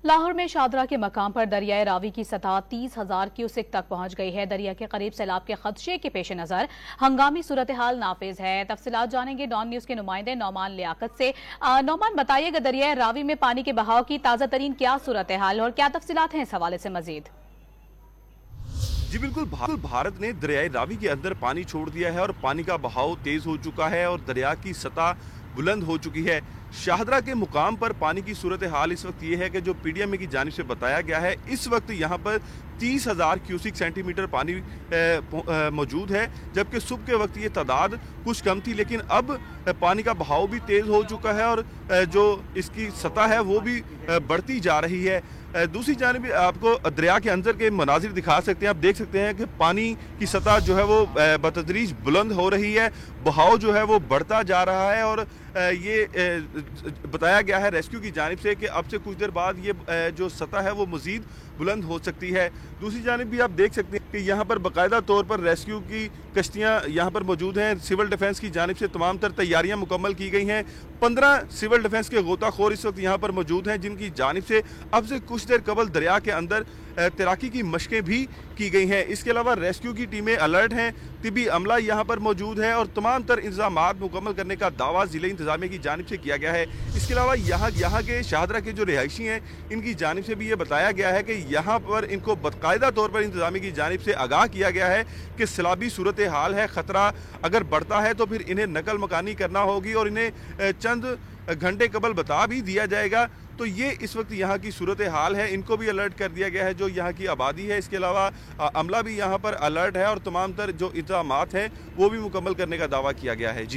لاہور میں شاہدرہ کے مقام پر دریائے راوی کی سطح 30,000 کیوسک تک پہنچ گئی ہے۔ دریا کے قریب سیلاب کے خدشے کے پیش نظر ہنگامی صورتحال نافذ ہے۔ تفصیلات جانیں گے ڈان نیوز کے نمائندے نعمان لیاقت سے۔ نعمان، بتائیے کہ دریائے راوی میں پانی کے بہاؤ کی تازہ ترین کیا صورتحال اور کیا تفصیلات ہیں اس حوالے سے مزید؟ جی بالکل، بھارت نے دریائے راوی کے اندر پانی چھوڑ دیا ہے اور پانی کا بہاؤ تیز ہو چکا ہے اور دریا کی سطح بلند ہو چکی ہے۔ شاہدرہ کے مقام پر پانی کی صورتحال اس وقت یہ ہے کہ جو پی ڈی ایم اے کی جانب سے بتایا گیا ہے، اس وقت یہاں پر 30,000 کیوسک سینٹی میٹر پانی موجود ہے، جبکہ صبح کے وقت یہ تعداد کچھ کم تھی، لیکن اب پانی کا بہاؤ بھی تیز ہو چکا ہے اور جو اس کی سطح ہے وہ بھی بڑھتی جا رہی ہے۔ دوسری جانب آپ کو دریا کے اندر کے مناظر دکھا سکتے ہیں، آپ دیکھ سکتے ہیں کہ پانی کی سطح جو ہے وہ بتدریج بلند ہو رہی ہے، بہاؤ جو ہے وہ بڑھتا جا رہا ہے اور یہ بتایا گیا ہے ریسکیو کی جانب سے کہ اب سے کچھ دیر بعد یہ جو سطح ہے وہ مزید بلند ہو سکتی ہے۔ دوسری جانب بھی آپ دیکھ سکتے ہیں کہ یہاں پر باقاعدہ طور پر ریسکیو کی کشتیاں یہاں پر موجود ہیں۔ سول ڈیفنس کی جانب سے تمام تر تیاریاں مکمل کی گئی ہیں۔ 15 سول ڈیفنس کے غوطہ خور اس وقت یہاں پر موجود ہیں، جن کی جانب سے اب سے کچھ دیر قبل دریا کے اندر تیراکی کی مشقیں بھی کی گئی ہیں۔ اس کے علاوہ ریسکیو کی ٹیمیں الرٹ ہیں، طبی عملہ یہاں پر موجود ہے اور تمام تر انتظامات مکمل کرنے کا دعویٰ ضلع انتظامیہ کی جانب سے کیا گیا ہے۔ اس کے علاوہ یہاں کے شاہدرہ کے جو رہائشی ہیں، ان کی جانب سے بھی یہ بتایا گیا ہے کہ یہاں پر ان کو باقاعدہ طور پر انتظامیہ کی جانب سے آگاہ کیا گیا ہے کہ سیلابی صورتحال ہے، خطرہ اگر بڑھتا ہے تو پھر انہیں نقل مکانی کرنا ہوگی اور انہیں چند گھنٹے قبل بتا بھی دیا جائے گا۔ تو یہ اس وقت یہاں کی صورتحال ہے، ان کو بھی الرٹ کر دیا گیا ہے جو یہاں کی آبادی ہے۔ اس کے علاوہ عملہ بھی یہاں پر الرٹ ہے اور تمام تر جو انتظامات ہیں وہ بھی مکمل کرنے کا دعویٰ کیا گیا ہے۔ جی